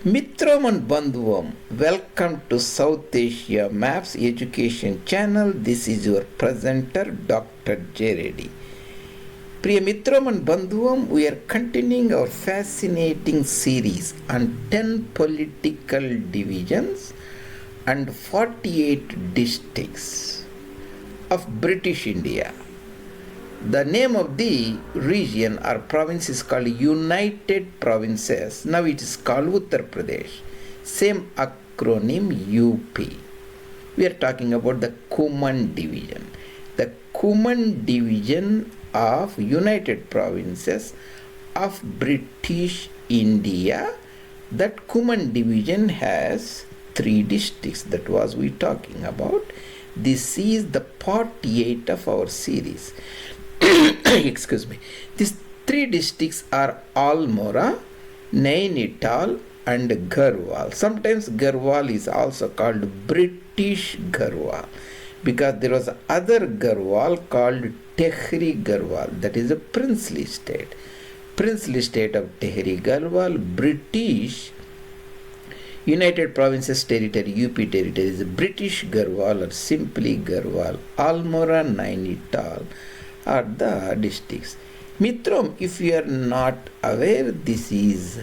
Mitram and Bandhuvam, welcome to South Asia Maps Education Channel. This is your presenter, Dr. J. Reddy. Priya Mitram and Bandhuvam, we are continuing our fascinating series on 10 political divisions and 48 districts of British India. The name of the region or province is called United Provinces. Now it is called Uttar Pradesh. Same acronym UP. We are talking about the Kumaon division. The Kumaon division of United Provinces of British India. That Kumaon division has 3 districts. That was we talking about. This is the part 8 of our series. Excuse me. These 3 districts are Almora, Nainital and Garhwal. Sometimes Garhwal is also called British Garhwal because there was other Garhwal called Tehri Garhwal, that is a princely state. Princely state of Tehri Garhwal, British United Provinces Territory, UP territory is British Garhwal or simply Garhwal. Almora, Nainital are the districts. Mitram, if you are not aware, this is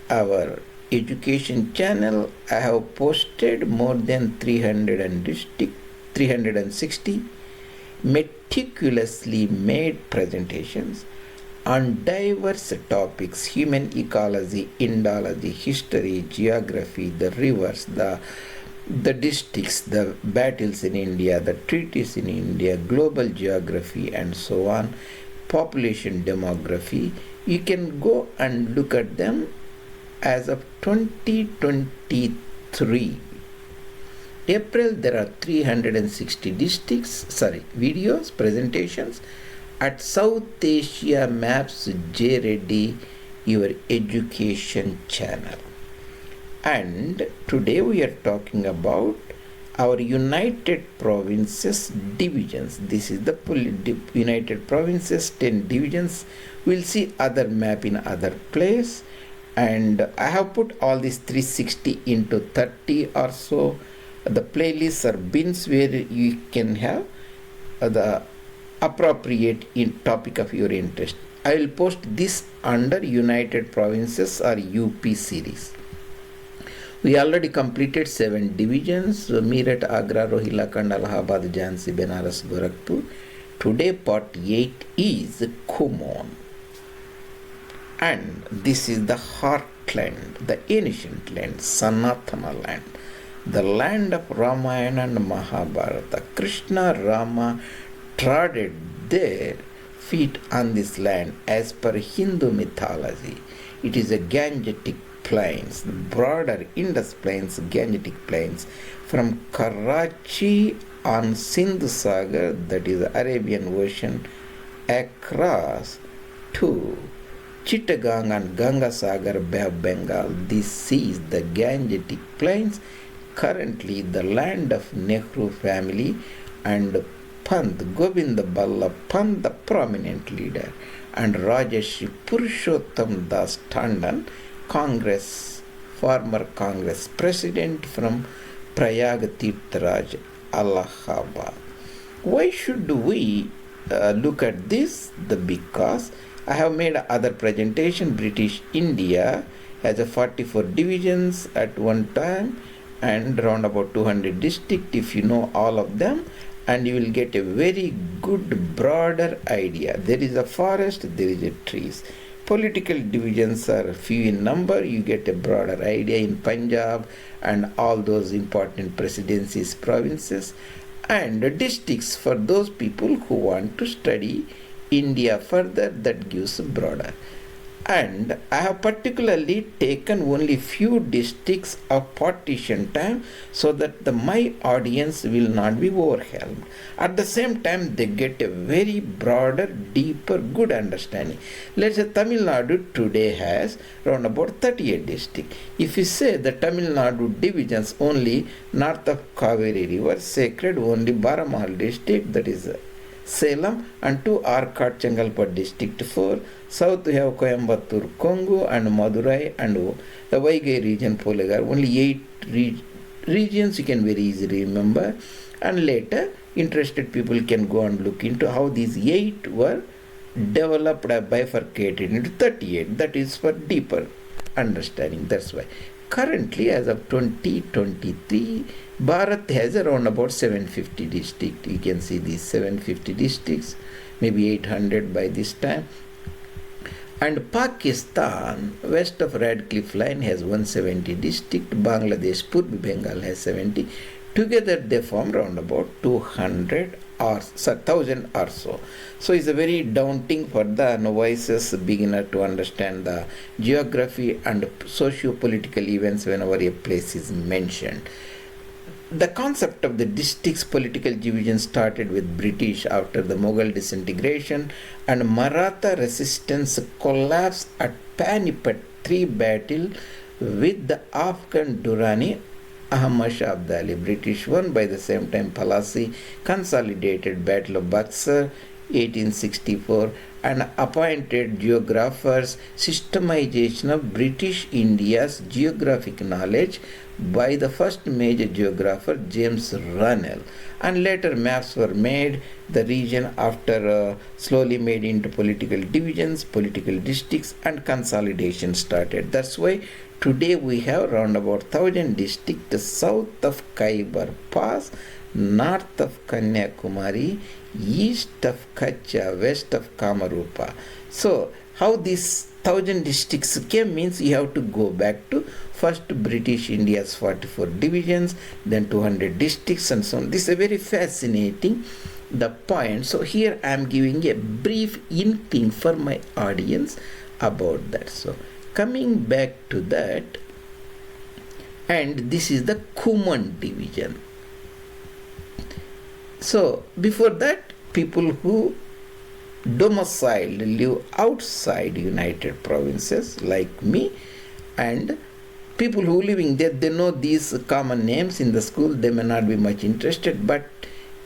our education channel. I have posted more than 360 meticulously made presentations on diverse topics: human ecology, Indology, history, geography, the rivers, the districts, the battles in India, the treaties in India, global geography and so on, population demography. You can go and look at them as of 2023. April, there are 360 videos, presentations at South Asia Maps J. Reddy, your education channel. And today we are talking about our United Provinces divisions. This is the United Provinces, 10 divisions. We'll see other map in other place. And I have put all these 360 into 30 or so. The playlists or bins where you can have the appropriate topic of your interest. I will post this under United Provinces or UP series. We already completed 7 divisions: Meerut, Agra, Rohila, Kand, Allahabad, Jhansi, Benares, Gorakhpur. Today part 8 is Kumaon. And this is the heartland, the ancient land, Sanatana land, the land of Ramayana and Mahabharata. Krishna, Rama trod their feet on this land as per Hindu mythology. It is a Gangetic plains, the broader Indus plains, Gangetic plains, from Karachi on Sindh Sagar, that is the Arabian Ocean, across to Chittagong and Ganga Sagar, Bay of Bengal. This is the Gangetic plains, currently the land of Nehru family and Pant, Govinda Ballabh Pant, the prominent leader, and Rajarshi Purushottam Das Tandon, former Congress president from Prayag Tirtharaj, Allahabad. Why should we look at this? Because I have made other presentation. British India has a 44 divisions at one time and around about 200 districts. If you know all of them, and you will get a very good broader idea. There is a forest, there is a trees. Political divisions are few in number. You get a broader idea in Punjab and all those important presidencies, provinces, and districts for those people who want to study India further. That gives a broader. And I have particularly taken only few districts of partition time so that my audience will not be overwhelmed. At the same time, they get a very broader, deeper, good understanding. Let's say Tamil Nadu today has around about 38 districts. If you say the Tamil Nadu divisions only north of Kaveri river, sacred only Baramahal district, that is Salem, and 2 Arcot Chengalpattu district 4. South we have Coimbatore, Congo, and Madurai, and the Vaigai region, Polegar. Only 8 regions you can very easily remember, and later interested people can go and look into how these 8 were developed, bifurcated into 38. That is for deeper understanding. That's why currently, as of 2023, Bharat has around about 750 districts. You can see these 750 districts, maybe 800 by this time. And Pakistan, west of Radcliffe Line, has 170 districts. Bangladesh, Purbi Bengal has 70. Together they form around about 200 or 1,000 or so. So it's a very daunting for the novices beginner to understand the geography and socio-political events whenever a place is mentioned. The concept of the districts political division started with British after the Mughal disintegration and Maratha resistance collapse at Panipat 3 battle with the Afghan Durrani Ahmad Shah Abdali. British won by the same time Palasi consolidated Battle of Buxar 1864 and appointed geographers, systemization of British India's geographic knowledge by the first major geographer James Runnell, and later maps were made. The region after slowly made into political divisions, political districts, and consolidation started. That's why today we have around about 1,000 districts south of Khyber Pass, north of Kanyakumari, east of Kutch, west of Kamarupa. So how these 1,000 districts came means you have to go back to first British India's 44 divisions, then 200 districts and so on. This is a very fascinating the point. So here I am giving a brief inkling for my audience about that. So coming back to that, and this is the Kumaon division. So before that, people who domiciled live outside United Provinces like me, and people who living there, they know these common names in the school. They may not be much interested, but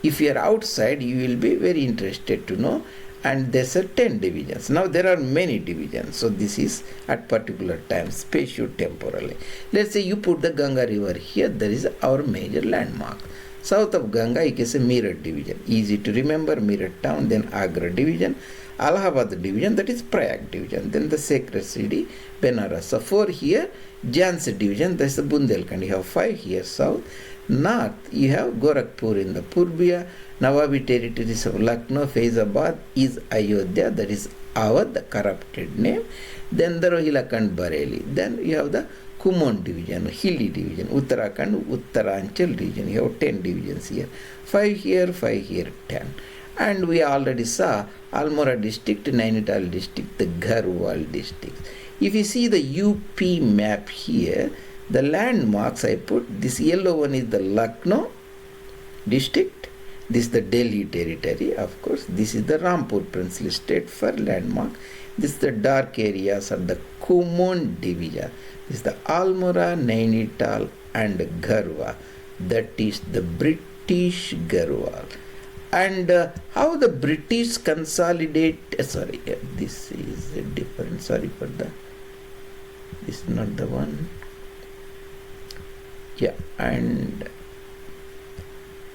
if you are outside, you will be very interested to know. And there's a 10 divisions. Now there are many divisions. So this is at particular times, spatio-temporally. Let's say you put the Ganga river here. There is our major landmark. South of Ganga, you can say Meerut division. Easy to remember, Meerut town. Then Agra division, Allahabad division, that is Prayag division. Then the sacred city, Benares. So 4 here, Jhansi division, that is the Bundelkhand. You have 5 here south. North, you have Gorakhpur in the Purbiya, Nawabi territories of Lucknow, Faizabad is Ayodhya, that is Awadh, the corrupted name. Then the Rohilkhand, Bareilly. Then you have the Kumaon division, Hilly division, Uttarakhand, Uttaranchal region. You have 10 divisions here. 5 here, 5 here, 10. And we already saw Almora district, Nainital district, the Garhwal district. If you see the UP map here, the landmarks I put, this yellow one is the Lucknow district, this is the Delhi territory, of course, this is the Rampur princely state for landmark, this is the dark areas of the Kumaon division, this is the Almora, Nainital and Garhwal, that is the British Garhwal. And how the British consolidate, this is different, sorry for the, this is not the one. Yeah, and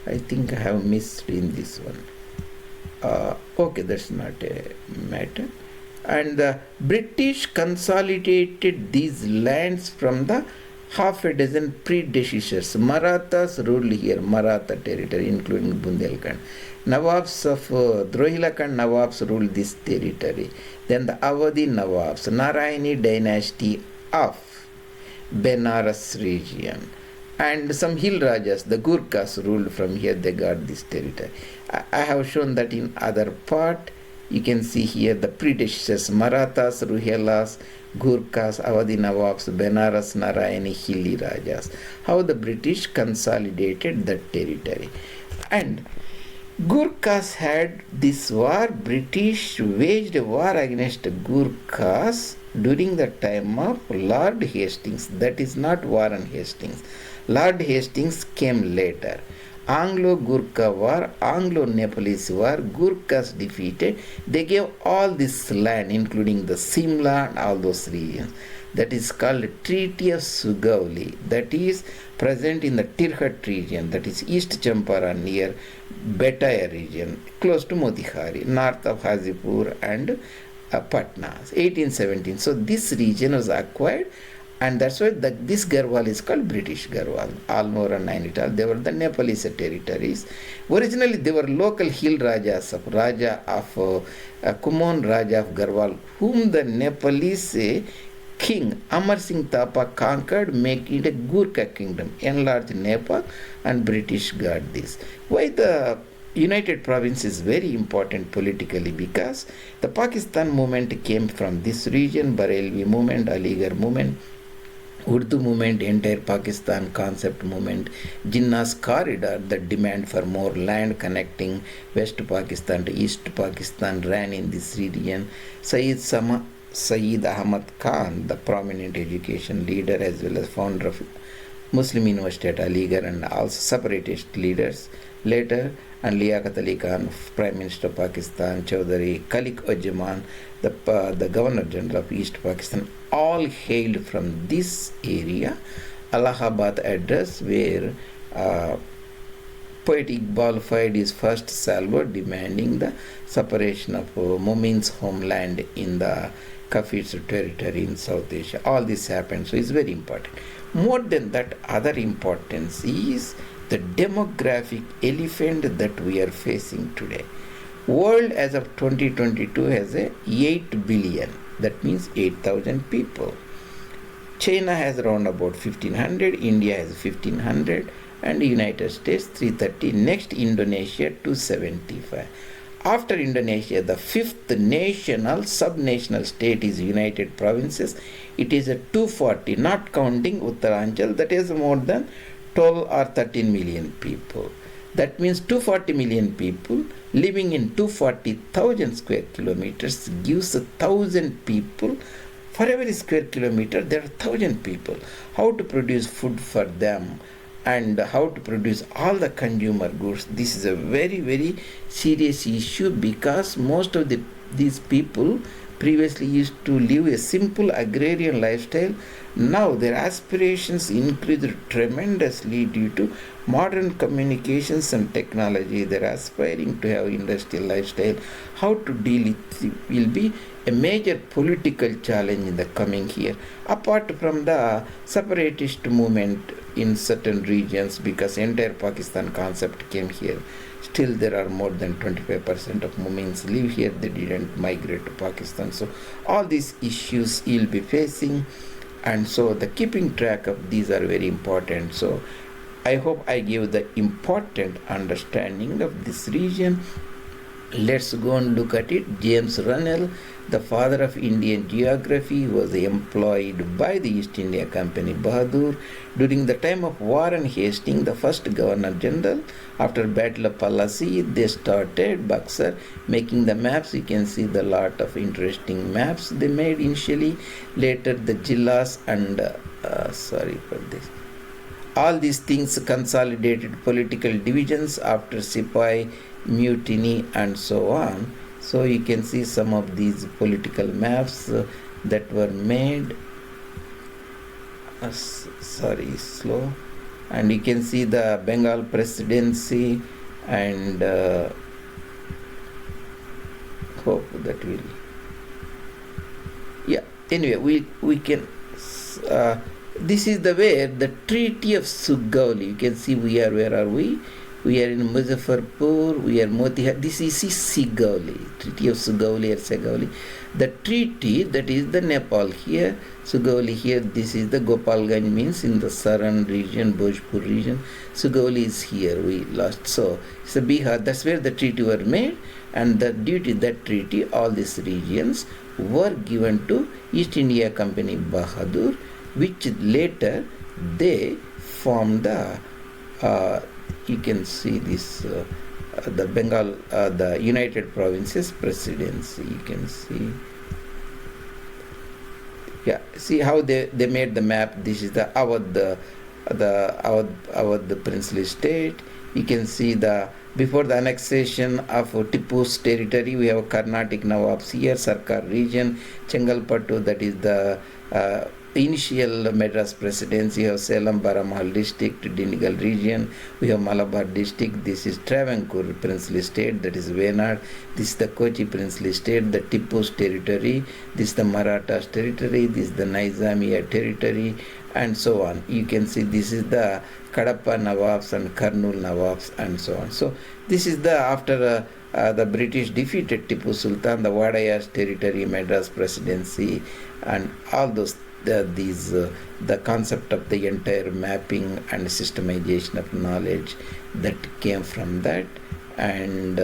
I think I have missed in this one. Okay, that's not a matter. And the British consolidated these lands from the half a dozen predecessors. Marathas ruled here, Maratha territory, including Bundelkhand. Nawabs of Rohilkhand Nawabs ruled this territory. Then the Awadhi Nawabs, Narayani dynasty of Benares region. And some hill Rajas, the Gurkhas ruled from here, they got this territory. I have shown that in other part. You can see here the predecessors, Marathas, Rohilas, Gurkhas, Awadhi Nawabs, Benares, Narayani, Hilly Rajas. How the British consolidated that territory. And Gurkhas had this war. British waged a war against Gurkhas during the time of Lord Hastings. That is not Warren Hastings. Lord Hastings came later. Anglo-Gurkha War, Anglo-Nepalese War, Gurkhas defeated. They gave all this land, including the Simla and all those regions. That is called Treaty of Sugauli. That is present in the Tirhat region, that is East Champaran near Betaya region, close to Motihari, north of Hazipur and Patna, 1817. So this region was acquired, and that's why this Garhwal is called British Garhwal. Almora and Nainital, they were the Nepalese territories. Originally they were local hill Rajas of Raja of Kumaon Raja of Garhwal, whom the Nepalese King Amar Singh Thapa conquered, making it a Gurkha kingdom, enlarged Nepal, and British got this. Why the United Province is very important politically? Because the Pakistan movement came from this region, Barelvi movement, Aligarh movement, Urdu movement, entire Pakistan concept movement, Jinnah's corridor, the demand for more land connecting West Pakistan to East Pakistan ran in this region. Sayyid Ahmad Khan, the prominent education leader as well as founder of Muslim University at Aligarh, and also separatist leaders later, and Liaquat Ali Khan, Prime Minister of Pakistan, Chaudhary Khaliq-Uzzaman, the Governor General of East Pakistan, all hailed from this area. Allahabad address, where poet Iqbal fired his first salvo demanding the separation of Mumin's homeland in the Kafir's territory in South Asia. All this happened, so it's very important. More than that, other importance is the demographic elephant that we are facing today. World as of 2022 has 8 billion, that means 8,000 people. China has around about 1,500, India has 1,500, and United States 330. Next, Indonesia 275. After Indonesia, the fifth national, subnational state is United Provinces. It is a 240, not counting Uttaranchal, that is more than 12 or 13 million people. That means 240 million people living in 240,000 square kilometers gives 1,000 people. For every square kilometer, there are 1,000 people. How to produce food for them and how to produce all the consumer goods? This is a very, very serious issue, because most of these people previously used to live a simple agrarian lifestyle. Now their aspirations increased tremendously due to modern communications and technology. They are aspiring to have industrial lifestyle. How to deal with it will be a major political challenge in the coming year, apart from the separatist movement in certain regions, because entire Pakistan concept came here. Still there are more than 25% of Mumins live here. They didn't migrate to Pakistan. So all these issues you'll be facing, and so the keeping track of these are very important. So I hope I gave the important understanding of this region. Let's go and look at it. James Runnell, the father of Indian geography, was employed by the East India Company Bahadur during the time of Warren Hastings, the first Governor General. After Battle of Palasi, they started Buxar making the maps. You can see the lot of interesting maps they made initially. Later the Jillas and sorry for this. All these things consolidated political divisions after Sipai mutiny and so on. So you can see some of these political maps that were made. Slow. And you can see the Bengal presidency, and hope that will. Yeah. Anyway, we can. This is the where the Treaty of Sugauli. You can see where are we? We are in Muzaffarpur, we are Motihari. This is Sigauli, Treaty of Sugauli or Segauli. The treaty, that is the Nepal here, Sugauli here, this is the Gopalganj, means in the Saran region, Bhojpur region. Sugauli is here, we lost. So it's a Bihar, that's where the treaty were made, and due to that treaty, all these regions were given to East India Company Bahadur, which later they formed the you can see this the Bengal the United Provinces Presidency. You can see, yeah, see how they made the map. This is the Awadh, the princely state. You can see before the annexation of Tipu's territory, we have Carnatic Nawabs here, Sarkar region, Chengalpattu, that is the initial Madras presidency. We have Salem Baramahal district, Dindigul region. We have Malabar district. This is Travancore princely state, that is Venad. This is the Kochi princely state, the Tipu's territory. This is the Marathas territory. This is the Nizamiya territory, and so on. You can see this is the Kadapa Nawabs and Kurnool Nawabs, and so on. So this is after the British defeated Tipu Sultan, the Vadayas territory, Madras presidency, and all those the concept of the entire mapping and systemization of knowledge that came from that. And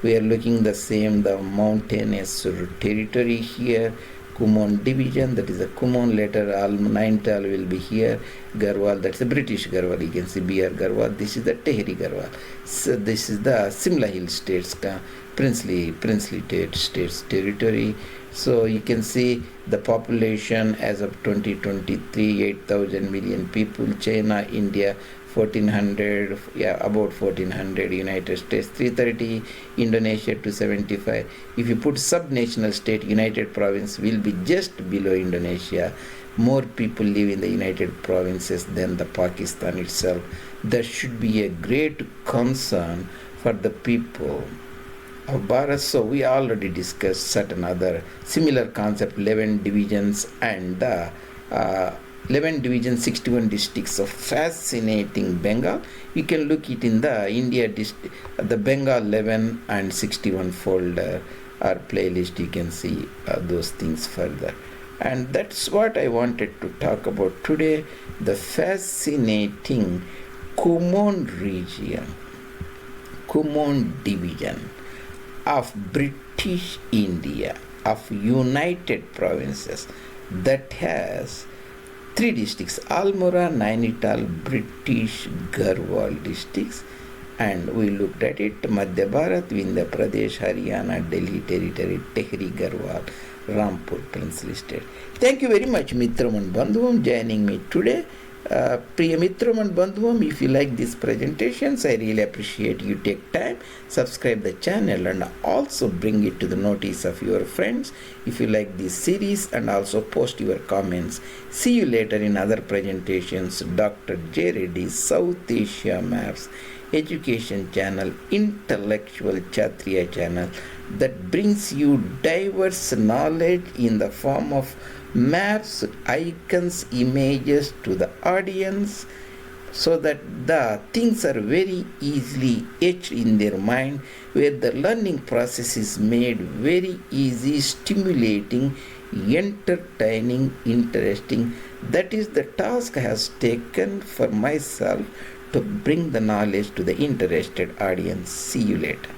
we are looking the mountainous territory here. Kumaon division, that is a Kumaon, later Nainital will be here. Garhwal, that's the British Garhwal, you can see B.R. Garhwal. This is the Tehri Garhwal. So this is the Simla Hill states, princely states territory. So you can see the population as of 2023, 8,000 million people. China, India, 1400, about 1400. United States 330, Indonesia 275. If you put sub-national state, United Province will be just below Indonesia. More people live in the United Provinces than the Pakistan itself. There should be a great concern for the people of Bharat. So we already discussed certain other similar concept, 11 divisions and 11 divisions, 61 districts of fascinating Bengal. You can look it in the India the Bengal 11 and 61 folder or playlist. You can see those things further. And that's what I wanted to talk about today, the fascinating Kumaon region, Kumaon division of British India, of United Provinces, that has 3 districts, Almora, Nainital, British Garhwal districts, and we looked at it, Madhya Bharat, Uttar Pradesh, Haryana, Delhi territory, Tehri Garhwal, Rampur princely state. Thank you very much, Mitram and Bandhuvam, joining me today. Priya Mitram and Bandhuvam, if you like these presentations, I really appreciate you take time, subscribe the channel, and also bring it to the notice of your friends if you like this series, and also post your comments. See you later in other presentations. Dr. J. Reddy, South Asia Maps Education Channel, intellectual Kshatriya channel that brings you diverse knowledge in the form of maps, icons, images to the audience, so that the things are very easily etched in their mind, where the learning process is made very easy, stimulating, entertaining, interesting. That is the task I have taken for myself, to bring the knowledge to the interested audience. See you later.